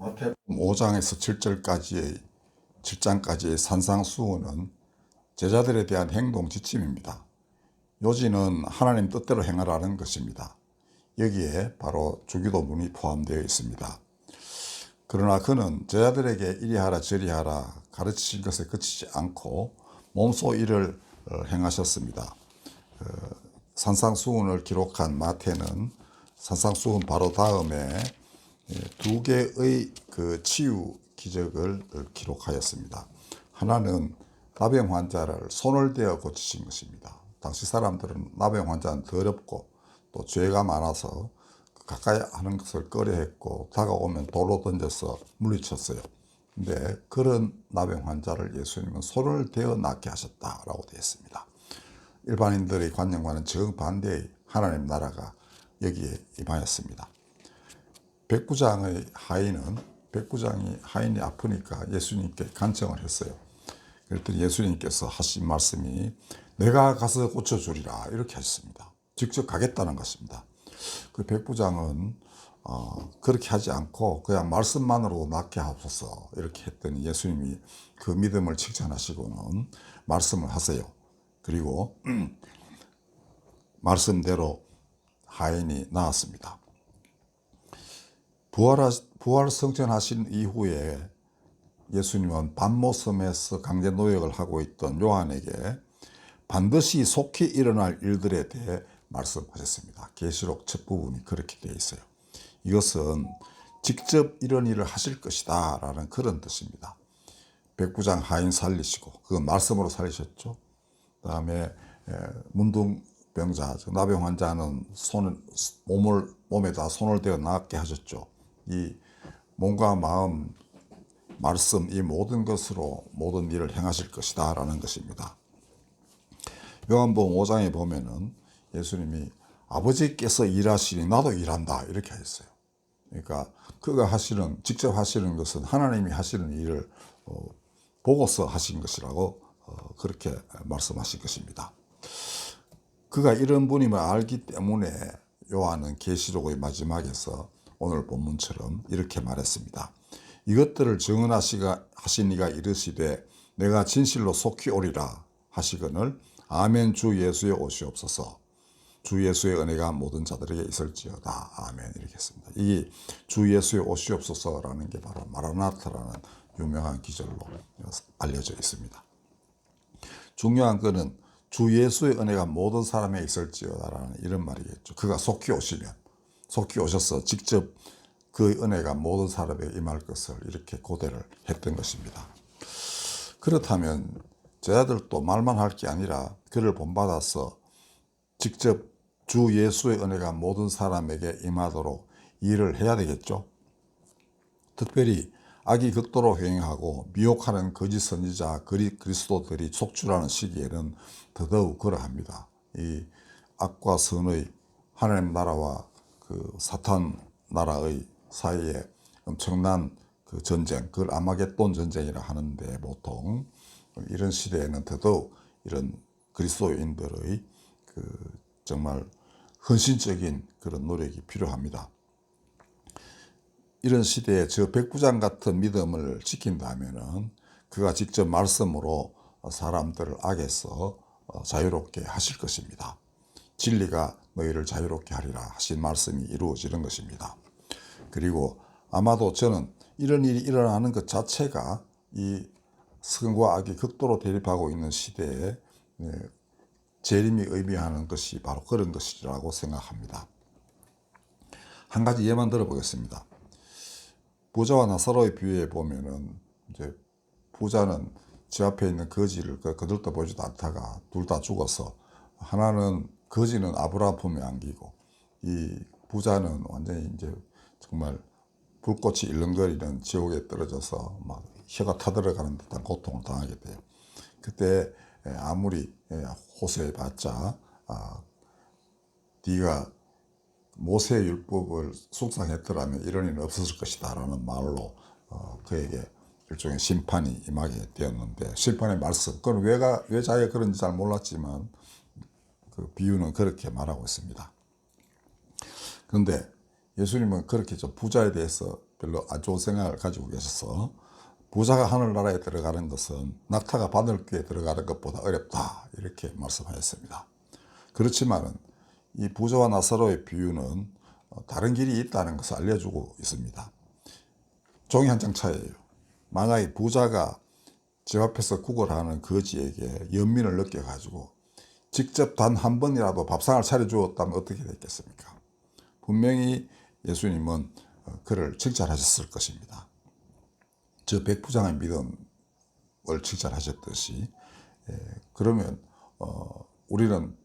마태복음 5장에서 7장까지의 산상수훈은 제자들에 대한 행동 지침입니다. 요지는 하나님 뜻대로 행하라는 것입니다. 여기에 바로 주기도문이 포함되어 있습니다. 그러나 그는 제자들에게 이리 하라 저리 하라 가르치신 것에 그치지 않고 몸소 이를 행하셨습니다. 산상수훈을 기록한 마태는 산상수훈 바로 다음에 두 개의 그 치유 기적을 기록하였습니다. 하나는 나병 환자를 손을 대어 고치신 것입니다. 당시 사람들은 나병 환자는 더럽고 또 죄가 많아서 가까이 하는 것을 꺼려했고 다가오면 돌로 던져서 물리쳤어요. 근데 그런 나병 환자를 예수님은 손을 대어 낫게 하셨다라고 되어 있습니다. 일반인들의 관념과는 정반대의 하나님 나라가 여기에 임하였습니다. 백부장이 하인이 아프니까 예수님께 간청을 했어요. 그랬더니 예수님께서 하신 말씀이 내가 가서 고쳐주리라 이렇게 하셨습니다. 직접 가겠다는 것입니다. 그 백부장은 그렇게 하지 않고 그냥 말씀만으로 낫게 하소서 이렇게 했더니 예수님이 그 믿음을 칭찬하시고는 말씀을 하세요. 그리고 말씀대로 하인이 나았습니다. 부활 성천하신 이후에 예수님은 반모섬에서 강제 노역을 하고 있던 요한에게 반드시 속히 일어날 일들에 대해 말씀하셨습니다. 계시록 첫 부분이 그렇게 되어 있어요. 이것은 직접 이런 일을 하실 것이다 라는 그런 뜻입니다. 백부장 하인 살리시고 그건 말씀으로 살리셨죠. 그 다음에 문둥병자 나병 환자는 몸에다 손을 대어 낫게 하셨죠. 이 몸과 마음, 말씀 이 모든 것으로 모든 일을 행하실 것이다 라는 것입니다. 요한복음 5장에 보면은 예수님이 아버지께서 일하시니 나도 일한다 이렇게 했어요. 그러니까 그가 직접 하시는 것은 하나님이 하시는 일을 보고서 하신 것이라고 그렇게 말씀하신 것입니다. 그가 이런 분임을 알기 때문에 요한은 계시록의 마지막에서 오늘 본문처럼 이렇게 말했습니다. 이것들을 증언하신 이가 이르시되 내가 진실로 속히 오리라 하시거늘 아멘 주 예수의 오시옵소서. 주 예수의 은혜가 모든 자들에게 있을지어다. 아멘 이렇게 했습니다. 이 주 예수의 오시옵소서라는 게 바로 마라나타라는 유명한 기절로 알려져 있습니다. 중요한 것은 주 예수의 은혜가 모든 사람에게 있을지어다라는 이런 말이겠죠. 그가 속히 오셔서 직접 그 은혜가 모든 사람에게 임할 것을 이렇게 고대를 했던 것입니다. 그렇다면 제자들도 말만 할 게 아니라 그를 본받아서 직접 주 예수의 은혜가 모든 사람에게 임하도록 일을 해야 되겠죠. 특별히 악이 극도로 횡행하고 미혹하는 거짓 선지자 그리스도들이 속출하는 시기에는 더더욱 그러합니다. 이 악과 선의 하나님 나라와 그 사탄 나라의 사이에 엄청난 그 전쟁, 그걸 아마겟돈 전쟁이라 하는데 보통 이런 시대에는 더더욱 이런 그리스도인들의 그 정말 헌신적인 그런 노력이 필요합니다. 이런 시대에 저 백부장 같은 믿음을 지킨다면은 그가 직접 말씀으로 사람들을 악에서 자유롭게 하실 것입니다. 진리가 너희를 자유롭게 하리라 하신 말씀이 이루어지는 것입니다. 그리고 아마도 저는 이런 일이 일어나는 것 자체가 이 선과 악이 극도로 대립하고 있는 시대에 재림이 의미하는 것이 바로 그런 것이라고 생각합니다. 한 가지 예만 들어보겠습니다. 부자와 나사로의 비유에 보면은 이제 부자는 집 앞에 있는 거지를 거들떠 보지도 않다가 둘 다 죽어서 하나는 거지는 아브라함 품에 안기고 이 부자는 완전히 이제 정말 불꽃이 일렁거리는 지옥에 떨어져서 막 혀가 타들어가는 듯한 고통을 당하게 돼요. 그때 아무리 호소해봤자 네가 모세의 율법을 숭상했더라면 이런 일은 없었을 것이다 라는 말로 그에게 일종의 심판이 임하게 되었는데 심판의 말씀, 그건 왜 자기가 그런지 잘 몰랐지만 그 비유는 그렇게 말하고 있습니다. 그런데 예수님은 그렇게 좀 부자에 대해서 별로 안 좋은 생각을 가지고 계셔서 부자가 하늘나라에 들어가는 것은 낙타가 바늘귀에 들어가는 것보다 어렵다 이렇게 말씀하셨습니다. 그렇지만은 이 부자와 나사로의 비유는 다른 길이 있다는 것을 알려주고 있습니다. 종이 한 장 차이예요. 만약에 부자가 집 앞에서 구걸하는 거지에게 연민을 느껴가지고 직접 단 한 번이라도 밥상을 차려주었다면 어떻게 됐겠습니까? 분명히 예수님은 그를 칭찬하셨을 것입니다. 저 백부장의 믿음을 칭찬하셨듯이 그러면 우리는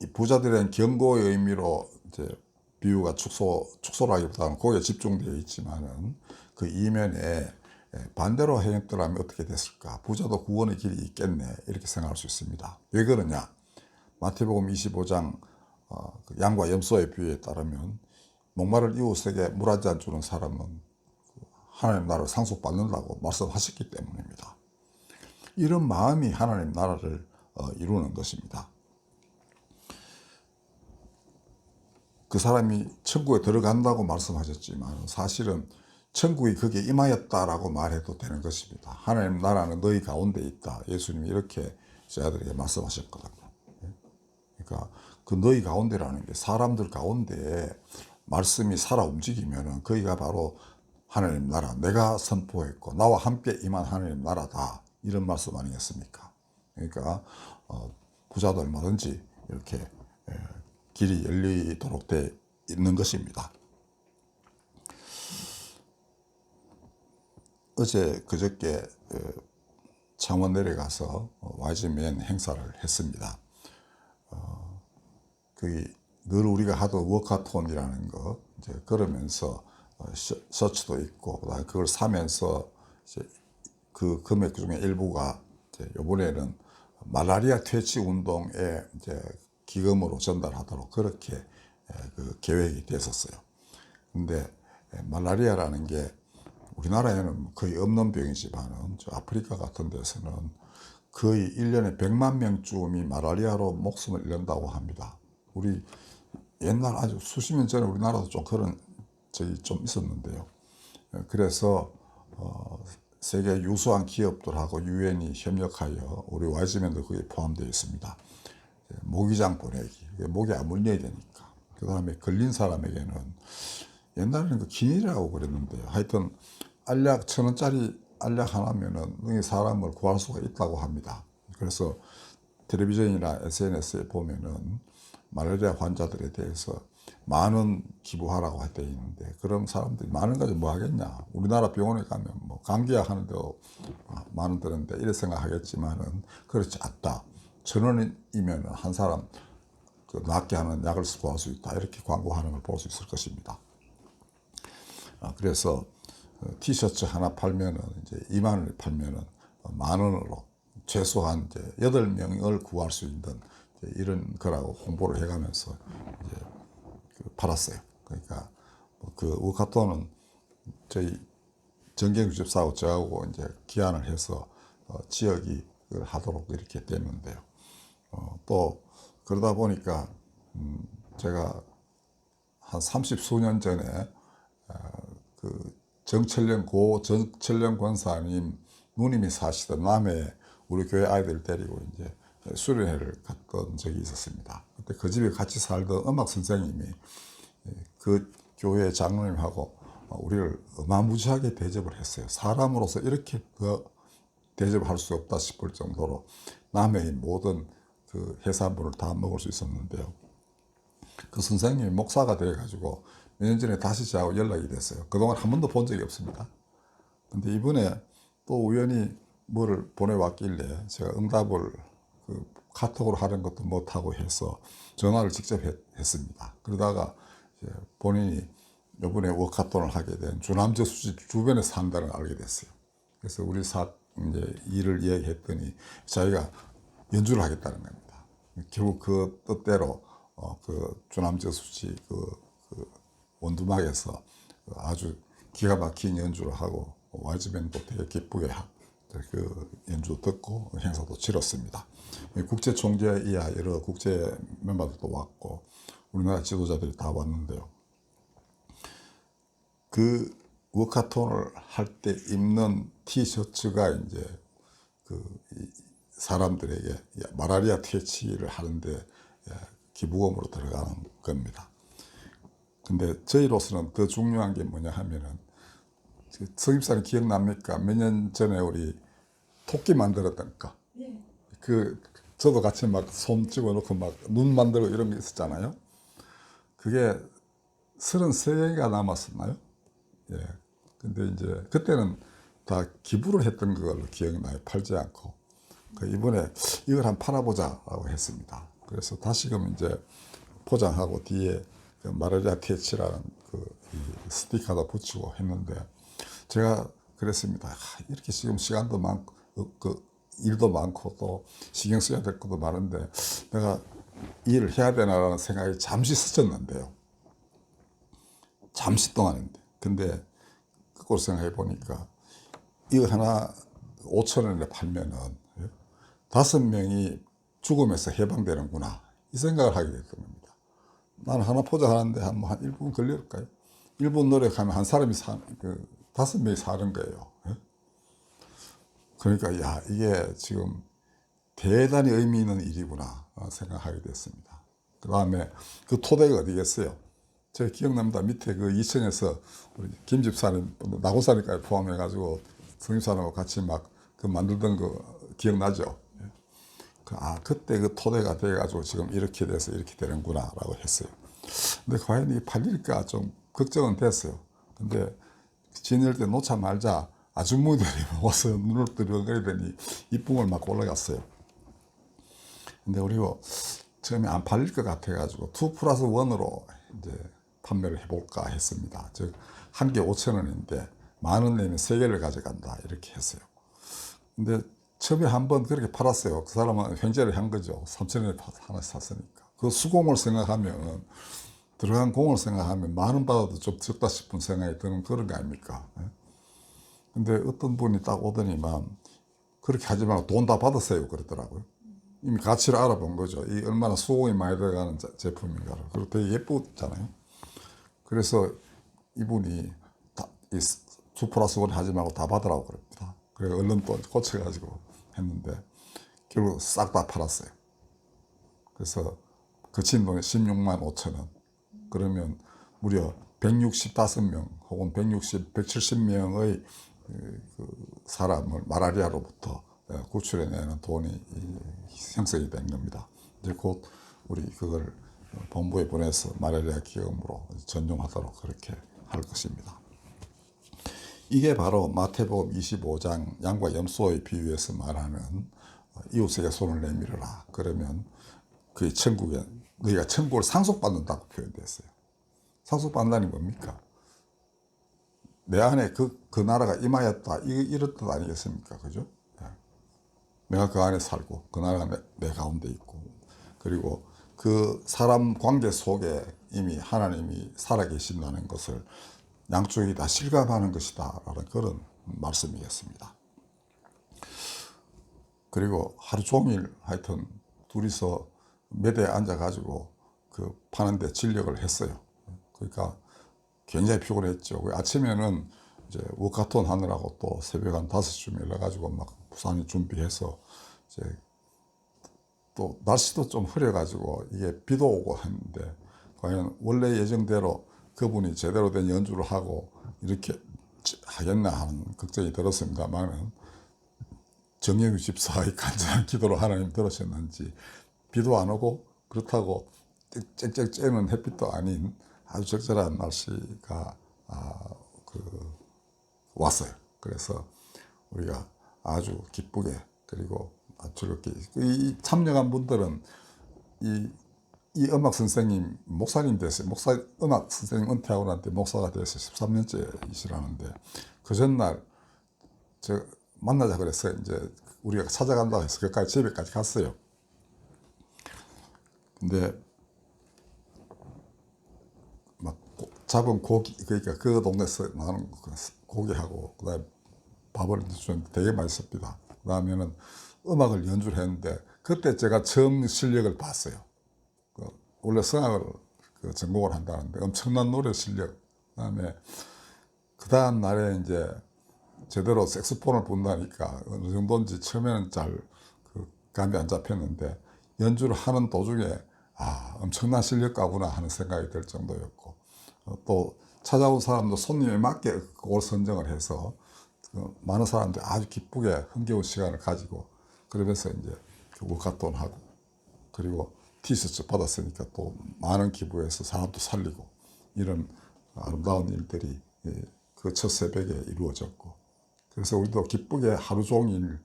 이 부자들에 대한 경고의 의미로 이제 비유가 축소라기보다는 거기에 집중되어 있지만은 그 이면에 반대로 행했더라면 어떻게 됐을까? 부자도 구원의 길이 있겠네 이렇게 생각할 수 있습니다. 왜 그러냐? 마태복음 25장 양과 염소의 비유에 따르면 목마를 이웃에게 물 한 잔 주는 사람은 하나님 나라를 상속받는다고 말씀하셨기 때문입니다. 이런 마음이 하나님 나라를 이루는 것입니다. 그 사람이 천국에 들어간다고 말씀하셨지만 사실은 천국이 거기에 임하였다라고 말해도 되는 것입니다. 하나님 나라는 너희 가운데 있다. 예수님이 이렇게 제자들에게 말씀하셨거든요. 그러니까 그 너희 가운데라는 게 사람들 가운데 말씀이 살아 움직이면은 거기가 바로 하나님 나라, 내가 선포했고 나와 함께 임한 하나님 나라다. 이런 말씀 아니겠습니까? 그러니까 부자도 얼마든지 이렇게 길이 열리도록 돼 있는 것입니다. 어제 그저께 창원 내려가서 와이즈맨 행사를 했습니다. 거기 늘 우리가 하던 워카톤이라는 거 이제 걸으면서 셔츠도 있고 그다음에 그걸 사면서 이제 그 금액 중에 일부가 이제 이번에는 말라리아 퇴치 운동에 이제 기금으로 전달하도록 그렇게 그 계획이 됐었어요. 근데 말라리아라는 게 우리나라에는 거의 없는 병이지만은 저 아프리카 같은 데서는 거의 1년에 100만 명쯤이 말라리아로 목숨을 잃는다고 합니다. 우리 옛날 아주 수십 년 전에 우리나라도 좀 그런 적이 좀 있었는데요. 그래서 세계 유수한 기업들하고 유엔이 협력하여 우리 와이즈맨도 거기에 포함되어 있습니다. 모기장 보내기, 목이 안 물려야 되니까. 그 다음에 걸린 사람에게는 옛날에는 그 기닐이라고 그랬는데요. 하여튼 알약 1,000원짜리 알약 하나면은 능히 사람을 구할 수가 있다고 합니다. 그래서 텔레비전이나 SNS에 보면은 말라리아 환자들에 대해서 만원 기부하라고 되어 있는데 그런 사람들이 만원 가지고 뭐 하겠냐. 우리나라 병원에 가면 뭐 감기약 하는데도 만원 드는데 이래 생각하겠지만은 그렇지 않다. 1,000원이면 한 사람 그 낫게 하는 약을 구할 수 있다. 이렇게 광고하는 걸 볼 수 있을 것입니다. 그래서 티셔츠 하나 팔면은 이제 2만 원에 팔면은 만 원으로 최소한 이제 8명을 구할 수 있는 이런 거라고 홍보를 해가면서 이제 팔았어요. 그러니까 그 워카톤은 저희 정경주집사하고 저하고 이제 기한을 해서 지역이 하도록 이렇게 됐는데요. 또 그러다 보니까 제가 한 30수년 전에 그 정철령 권사님 누님이 사시던 남해 우리 교회 아이들 데리고 이제 수련회를 갔던 적이 있었습니다. 그때 그 집에 같이 살던 음악 선생님이 그 교회 장로님하고 우리를 어마무지하게 대접을 했어요. 사람으로서 이렇게 더 대접할 수 없다 싶을 정도로 남해의 모든 그 해산물을 다 먹을 수 있었는데요. 그 선생님이 목사가 돼가지고 몇 년 전에 다시 저하고 연락이 됐어요. 그동안 한 번도 본 적이 없습니다. 근데 이번에 또 우연히 뭐를 보내왔길래 제가 응답을 그 카톡으로 하는 것도 못하고 해서 전화를 직접 했습니다. 그러다가 이제 본인이 이번에 워카톤을 하게 된 주남저 수집 주변에 산다는 걸 알게 됐어요. 그래서 우리 이제 일을 이야기했더니 자기가 연주를 하겠다는 겁니다. 결국 그 뜻대로 그 주남저 수지 그 원두막에서 아주 기가 막힌 연주를 하고 와이즈맨도 되게 기쁘게 그 연주 듣고 행사도 치렀습니다. 국제 총재 이하 여러 국제 멤버들도 왔고 우리나라 지도자들이 다 왔는데요. 그 워카톤을 할 때 입는 티셔츠가 이제 사람들에게 마라리아 퇴치를 하는데 기부금으로 들어가는 겁니다. 근데 저희로서는 더 중요한 게 뭐냐 하면은, 성입사님 기억납니까? 몇 년 전에 우리 토끼 만들었던 거. 저도 같이 막 손 집어넣고 막 눈 만들고 이런 게 있었잖아요. 그게 33개가 남았었나요? 예. 근데 이제 그때는 다 기부를 했던 걸로 기억나요. 팔지 않고. 이번에 이걸 한번 팔아보자라고 했습니다. 그래서 다시금 이제 포장하고 뒤에 마라리아 퇴치라는 스티커도 붙이고 했는데, 제가 그랬습니다. 이렇게 지금 시간도 많고 일도 많고 또 신경 써야 될 것도 많은데 내가 이 일을 해야 되나라는 생각이 잠시 스쳤는데요. 잠시 동안인데. 근데 그걸 생각해 보니까 이거 하나 5,000원에 팔면은 5명이 죽음에서 해방되는구나, 이 생각을 하게 됐던 겁니다. 나는 하나 포장하는데 한 1분 걸릴까요? 1분 노력하면 한 사람이 5명이 사는 거예요. 그러니까 야, 이게 지금 대단히 의미 있는 일이구나 생각하게 됐습니다. 그 다음에 그 토대가 어디겠어요? 제가 기억납니다. 밑에 그 2층에서 우리 김 집사님, 나고사님까지 포함해가지고 성집사님하고 같이 막 만들던 거 기억나죠? 그때 그 토대가 돼가지고 지금 이렇게 돼서 이렇게 되는구나 라고 했어요. 근데 과연 이게 팔릴까 좀 걱정은 됐어요. 근데 지낼 때 놓자 말자 아주머니들이 와서 눈을 들어가더니 이쁨을 막 올라갔어요. 근데 우리가 처음에 안 팔릴 것 같아가지고 2+1으로 이제 판매를 해볼까 했습니다. 즉, 한 개 5,000원인데 10,000원 내면 3개를 가져간다, 이렇게 했어요. 근데 처음에 한번 그렇게 팔았어요. 그 사람은 횡재를 한 거죠. 3,000원에 하나씩 샀으니까. 그 수공을 생각하면, 들어간 공을 생각하면 10,000원 받아도 좀 적다 싶은 생각이 드는 그런 거 아닙니까? 근데 어떤 분이 딱 오더니만 그렇게 하지 말고 돈 다 받으세요 그러더라고요. 이미 가치를 알아본 거죠. 이 얼마나 수공이 많이 들어가는 제품인가를. 그리고 되게 예쁘잖아요. 그래서 이분이 이2+1 하지 말고 다 받으라고 그럽니다. 그래서 얼른 또 고쳐가지고 했는데 결국 싹 다 팔았어요. 그래서 거친 돈이 16만 5천 원. 그러면 무려 165명 혹은 170명의 사람을 마라리아로부터 구출해내는 돈이 형성이 된 겁니다. 이제 곧 우리 그걸 본부에 보내서 마라리아 기금으로 전용하도록 그렇게 할 것입니다. 이게 바로 마태복음 25장 양과 염소의 비유에서 말하는 이웃에게 손을 내밀어라. 그러면 그의 천국에 너희가 천국을 상속받는다고 표현됐어요. 상속받는다는 뭡니까? 내 안에 그 나라가 임하였다, 이런 뜻 아니겠습니까? 그죠? 내가 그 안에 살고 그 나라가 내 가운데 있고, 그리고 그 사람 관계 속에 이미 하나님이 살아계신다는 것을 양쪽이 다 실감하는 것이다 라는 그런 말씀이겠습니다. 그리고 하루 종일 하여튼 둘이서 매대에 앉아가지고 파는데 진력을 했어요. 그러니까 굉장히 피곤했죠. 아침에는 이제 워카톤 하느라고 또 새벽 한 5시쯤 일어나가지고 막 부산에 준비해서, 이제 또 날씨도 좀 흐려가지고 이게 비도 오고 했는데 과연 원래 예정대로 그분이 제대로 된 연주를 하고 이렇게 하겠나 하는 걱정이 들었습니다만은, 정영규 집사의 간절한 기도로 하나님 들으셨는지 비도 안 오고 그렇다고 쨍쨍 쬐는 햇빛도 아닌 아주 적절한 날씨가 왔어요. 그래서 우리가 아주 기쁘게, 그리고 즐겁게, 이 참여한 분들은 이 음악 선생님 목사님 됐어요. 음악 선생님 은퇴하고 나한테 목사가 돼서 13년째이시라는데, 그 전날 저 만나자 그랬어요. 이제 우리가 찾아간다고 해서 거기까지 집에까지 갔어요. 근데 막 잡은 고기, 그러니까 그 동네에서 나는 고기하고 그다음에 밥을 주는데 되게 맛있었습니다. 그다음에는 음악을 연주를 했는데 그때 제가 처음 실력을 봤어요. 원래 성악을 전공을 한다는데 엄청난 노래 실력, 그다음에 그 다음 날에 이제 제대로 색소폰을 분다니까 어느 정도인지 처음에는 잘 감이 안 잡혔는데 연주를 하는 도중에 엄청난 실력가구나 하는 생각이 들 정도였고 또 찾아온 사람도 손님에 맞게 그걸 선정을 해서 많은 사람들이 아주 기쁘게 흥겨운 시간을 가지고 그러면서 이제 월카돈하고 그리고 티셔츠 받았으니까 또 많은 기부해서 사람도 살리고 이런 아름다운 일들이 그 첫 새벽에 이루어졌고 그래서 우리도 기쁘게 하루 종일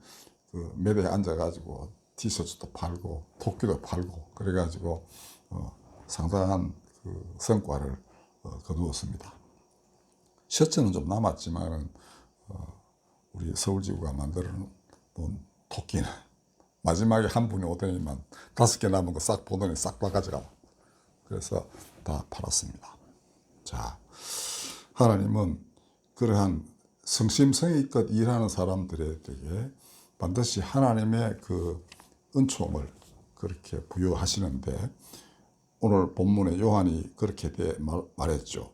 그 매대에 앉아가지고 티셔츠도 팔고 토끼도 팔고 그래가지고 상당한 그 성과를 거두었습니다. 셔츠는 좀 남았지만은 우리 서울지구가 만들어 놓은 토끼는 마지막에 한 분이 오더니만 5개 남은 거 싹 보더니 싹 다 가져가. 그래서 다 팔았습니다. 자, 하나님은 그러한 성심성의껏 일하는 사람들에게 반드시 하나님의 그 은총을 그렇게 부여하시는데 오늘 본문에 요한이 그렇게 말했죠.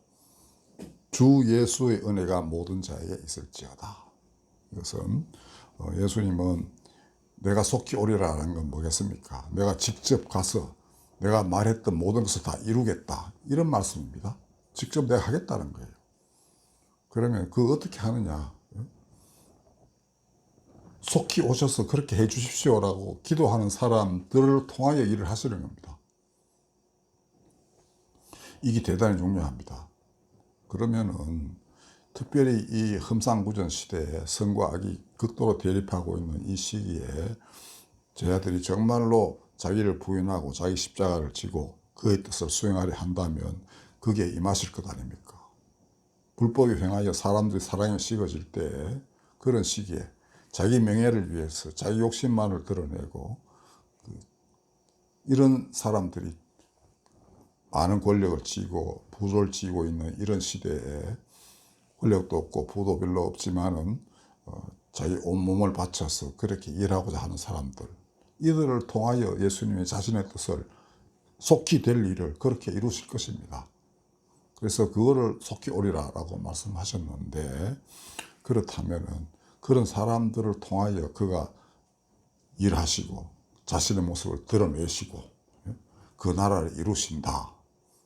주 예수의 은혜가 모든 자에게 있을지어다. 이것은 예수님은 내가 속히 오리라는 건 뭐겠습니까? 내가 직접 가서 내가 말했던 모든 것을 다 이루겠다. 이런 말씀입니다. 직접 내가 하겠다는 거예요. 그러면 그거 어떻게 하느냐? 속히 오셔서 그렇게 해 주십시오라고 기도하는 사람들을 통하여 일을 하시는 겁니다. 이게 대단히 중요합니다. 그러면은 특별히 이 험상궂은 시대에 선과 악이 극도로 대립하고 있는 이 시기에 저희들이 정말로 자기를 부인하고 자기 십자가를 지고 그의 뜻을 수행하려 한다면 그게 임하실 것 아닙니까? 불법이 횡하여 사람들이 사랑에 식어질 때 그런 시기에 자기 명예를 위해서 자기 욕심만을 드러내고 이런 사람들이 많은 권력을 쥐고 부를 쥐고 있는 이런 시대에 권력도 없고 부도 별로 없지만은 자기 온몸을 바쳐서 그렇게 일하고자 하는 사람들 이들을 통하여 예수님의 자신의 뜻을 속히 될 일을 그렇게 이루실 것입니다. 그래서 그거를 속히 오리라라고 말씀하셨는데 그렇다면은 그런 사람들을 통하여 그가 일하시고 자신의 모습을 드러내시고 그 나라를 이루신다.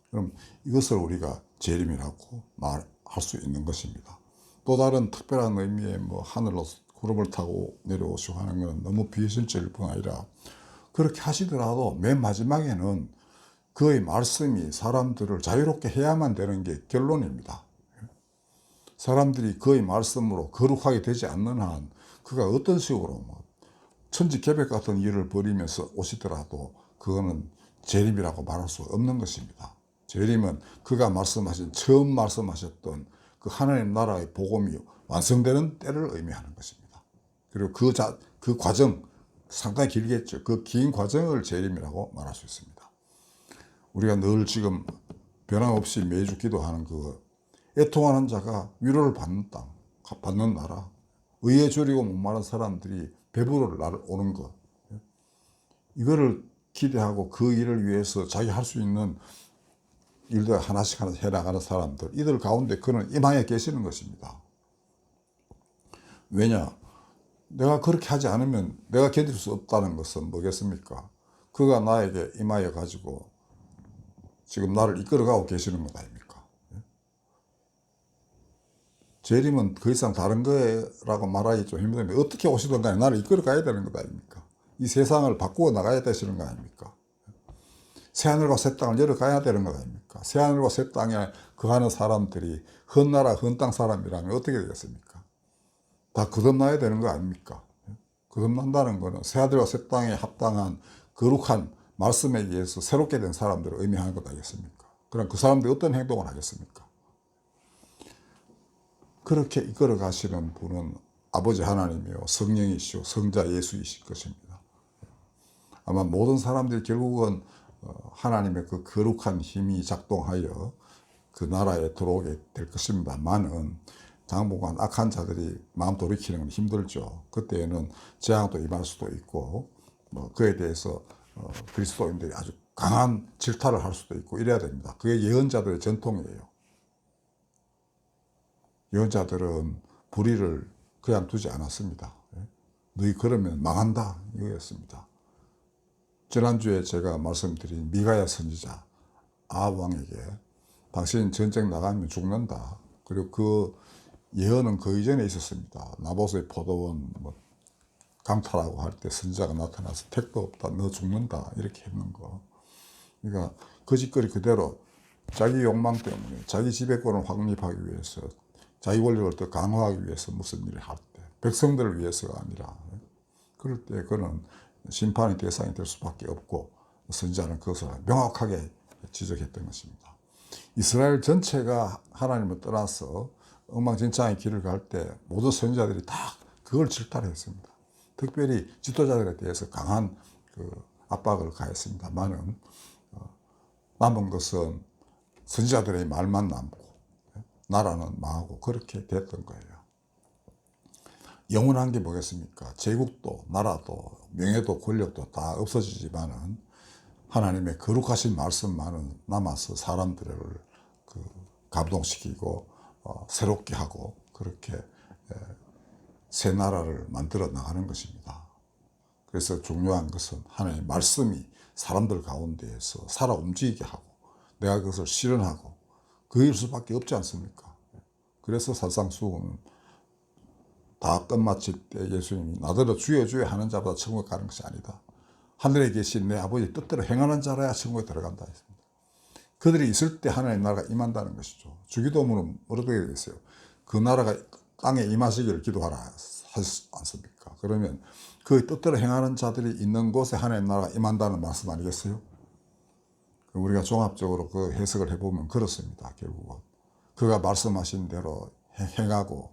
그럼 이것을 우리가 재림이라고 말할 수 있는 것입니다. 또 다른 특별한 의미의 뭐 하늘로 구름을 타고 내려오시고 하는 것은 너무 비현실적일 뿐 아니라 그렇게 하시더라도 맨 마지막에는 그의 말씀이 사람들을 자유롭게 해야만 되는 게 결론입니다. 사람들이 그의 말씀으로 거룩하게 되지 않는 한 그가 어떤 식으로 뭐 천지개벽 같은 일을 벌이면서 오시더라도 그거는 재림이라고 말할 수 없는 것입니다. 재림은 그가 처음 말씀하셨던 그 하나님 나라의 복음이 완성되는 때를 의미하는 것입니다. 그리고 그 과정 상당히 길겠죠. 그 긴 과정을 재림이라고 말할 수 있습니다. 우리가 늘 지금 변함없이 매주 기도하는 그 애통하는 자가 위로를 받는 땅, 받는 나라, 의에 줄이고 목마른 사람들이 배부르 오는 것, 이거를 기대하고 그 일을 위해서 자기 할 수 있는 일들 하나씩 해나가는 사람들, 이들 가운데 그는 임하에 계시는 것입니다. 왜냐? 내가 그렇게 하지 않으면 내가 견딜 수 없다는 것은 뭐겠습니까? 그가 나에게 임하여 가지고 지금 나를 이끌어가고 계시는 것 아닙니까? 재림은 그 이상 다른 거라고 말하기 좀 힘든데 어떻게 오시든 간에 나를 이끌어가야 되는 것 아닙니까? 이 세상을 바꾸어 나가야 되시는 거 아닙니까? 새하늘과 새 땅을 열어가야 되는 것 아닙니까? 새하늘과 새 땅에 거하는 사람들이 헌나라 헌땅 사람이라면 어떻게 되겠습니까? 다 거듭나야 되는 거 아닙니까? 거듭난다는 것은 새하늘과 새 땅에 합당한 거룩한 말씀에 의해서 새롭게 된 사람들을 의미하는 것 아니겠습니까? 그럼 그 사람들이 어떤 행동을 하겠습니까? 그렇게 이끌어 가시는 분은 아버지 하나님이요 성령이시오 성자 예수이실 것입니다. 아마 모든 사람들이 결국은 하나님의 그 거룩한 힘이 작동하여 그 나라에 들어오게 될 것입니다만은 당분간 악한 자들이 마음 돌이키는 건 힘들죠. 그때에는 재앙도 임할 수도 있고 그에 대해서 그리스도인들이 아주 강한 질타를 할 수도 있고 이래야 됩니다. 그게 예언자들의 전통이에요. 예언자들은 불의를 그냥 두지 않았습니다. 너희 그러면 망한다 이거였습니다. 지난주에 제가 말씀드린 미가야 선지자 아합 왕에게 당신 전쟁 나가면 죽는다. 그리고 그 예언은 그 이전에 있었습니다. 나봇의 포도원 강탈하고 할 때 선지자가 나타나서 택도 없다, 너 죽는다 이렇게 했는 거. 그러니까 거짓거리 그대로 자기 욕망 때문에 자기 지배권을 확립하기 위해서 자기 권력을 더 강화하기 위해서 무슨 일을 할 때 백성들을 위해서가 아니라 그럴 때 그는 심판의 대상이 될 수밖에 없고 선지자는 그것을 명확하게 지적했던 것입니다. 이스라엘 전체가 하나님을 떠나서 엉망진창의 길을 갈 때 모든 선지자들이 다 그걸 질타했습니다. 특별히 지도자들에 대해서 강한 압박을 가했습니다만은 남은 것은 선지자들의 말만 남고 나라는 망하고 그렇게 됐던 거예요. 영원한 게 뭐겠습니까? 제국도 나라도 명예도 권력도 다 없어지지만은 하나님의 거룩하신 말씀만은 남아서 사람들을 감동시키고 새롭게 하고 그렇게 새 나라를 만들어 나가는 것입니다. 그래서 중요한 것은 하나님의 말씀이 사람들 가운데에서 살아 움직이게 하고 내가 그것을 실현하고 그일 수밖에 없지 않습니까? 그래서 산상수훈은 다 끝마칠 때 예수님이 나더러 주여 주여 하는 자보다 천국에 가는 것이 아니다. 하늘에 계신 내 아버지 뜻대로 행하는 자라야 천국에 들어간다 했습니다. 그들이 있을 때 하나님의 나라가 임한다는 것이죠. 주기도문은 어떻게 되어 있어요? 그 나라가 땅에 임하시기를 기도하라 하지 않습니까? 그러면 그 뜻대로 행하는 자들이 있는 곳에 하나님의 나라가 임한다는 말씀 아니겠어요? 우리가 종합적으로 그 해석을 해보면 그렇습니다. 결국은 그가 말씀하신 대로 행하고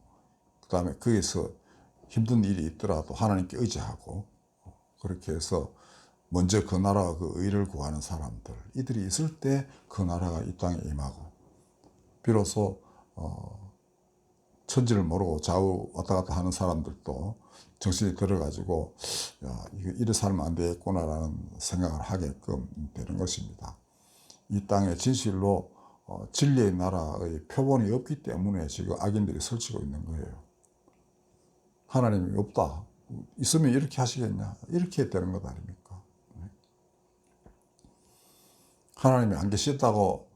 그 다음에 거기서 힘든 일이 있더라도 하나님께 의지하고 그렇게 해서 먼저 그 나라와 그 의를 구하는 사람들 이들이 있을 때 그 나라가 이 땅에 임하고 비로소 천지를 모르고 좌우 왔다 갔다 하는 사람들도 정신이 들어가지고 야, 이래 살면 안 되겠구나라는 생각을 하게끔 되는 것입니다. 이 땅에 진실로 진리의 나라의 표본이 없기 때문에 지금 악인들이 설치고 있는 거예요. 하나님이 없다. 있으면 이렇게 하시겠냐. 이렇게 되는 것 아닙니까? 하나님이 안 계시다고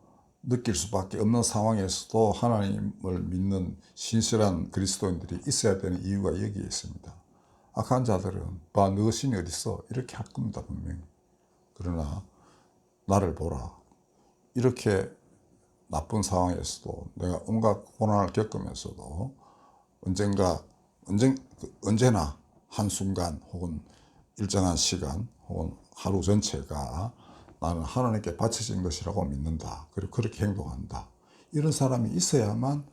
느낄 수밖에 없는 상황에서도 하나님을 믿는 신실한 그리스도인들이 있어야 되는 이유가 여기에 있습니다. 악한 자들은 봐, 너 신이 어디 있어? 이렇게 할 겁니다, 분명히. 그러나 나를 보라. 이렇게 나쁜 상황에서도 내가 온갖 고난을 겪으면서도 언제나 한순간 혹은 일정한 시간 혹은 하루 전체가 나는 하나님께 바쳐진 것이라고 믿는다. 그리고 그렇게 행동한다. 이런 사람이 있어야만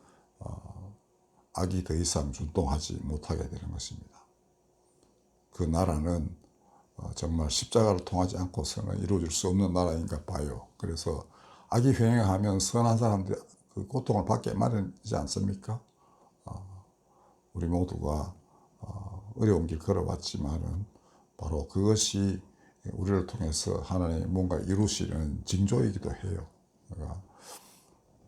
악이 더 이상 준동하지 못하게 되는 것입니다. 그 나라는 정말 십자가를 통하지 않고서는 이루어질 수 없는 나라인가 봐요. 그래서 악이 횡행하면 선한 사람들이 그 고통을 받게 마련이지 않습니까? 우리 모두가 어려운 길 걸어왔지만은 바로 그것이 우리를 통해서 하나님이 뭔가 이루시려는 징조이기도 해요. 그러니까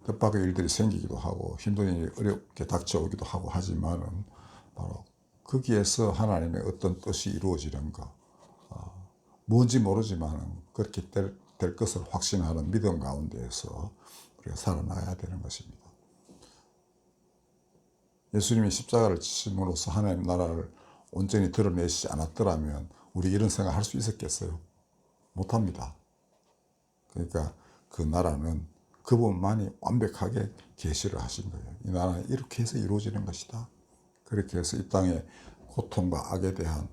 뜻밖의 일들이 생기기도 하고 힘든 일이 어렵게 닥쳐오기도 하고 하지만은 바로 거기에서 하나님의 어떤 뜻이 이루어지는가 뭔지 모르지만은 그렇게 될 것을 확신하는 믿음 가운데에서 우리가 살아나야 되는 것입니다. 예수님이 십자가를 지심으로써 하나님 나라를 온전히 드러내시지 않았더라면 우리 이런 생각 할 수 있었겠어요? 못합니다. 그러니까 그 나라는 그분만이 완벽하게 계시를 하신 거예요. 이 나라는 이렇게 해서 이루어지는 것이다. 그렇게 해서 이 땅의 고통과 악에 대한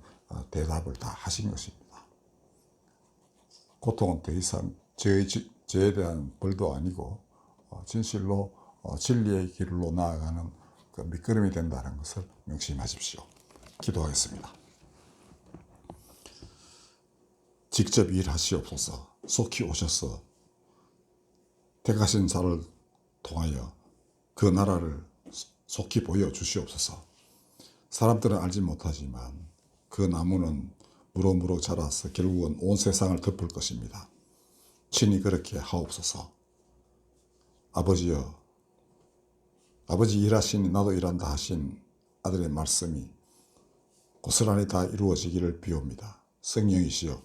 대답을 다 하신 것입니다. 고통은 더 이상 죄에 대한 벌도 아니고 진실로 진리의 길로 나아가는 그 밑거름이 된다는 것을 명심하십시오. 기도하겠습니다. 직접 일하시옵소서. 속히 오셔서 택하신 자를 통하여 그 나라를 속히 보여주시옵소서. 사람들은 알지 못하지만 그 나무는 무럭무럭 자라서 결국은 온 세상을 덮을 것입니다. 친히 그렇게 하옵소서. 아버지여, 아버지 일하시니 나도 일한다 하신 아들의 말씀이 고스란히 다 이루어지기를 비옵니다. 성령이시여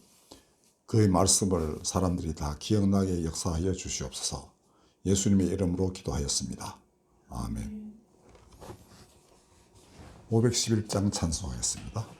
그의 말씀을 사람들이 다 기억나게 역사하여 주시옵소서. 예수님의 이름으로 기도하였습니다. 아멘. 511장 찬송하겠습니다.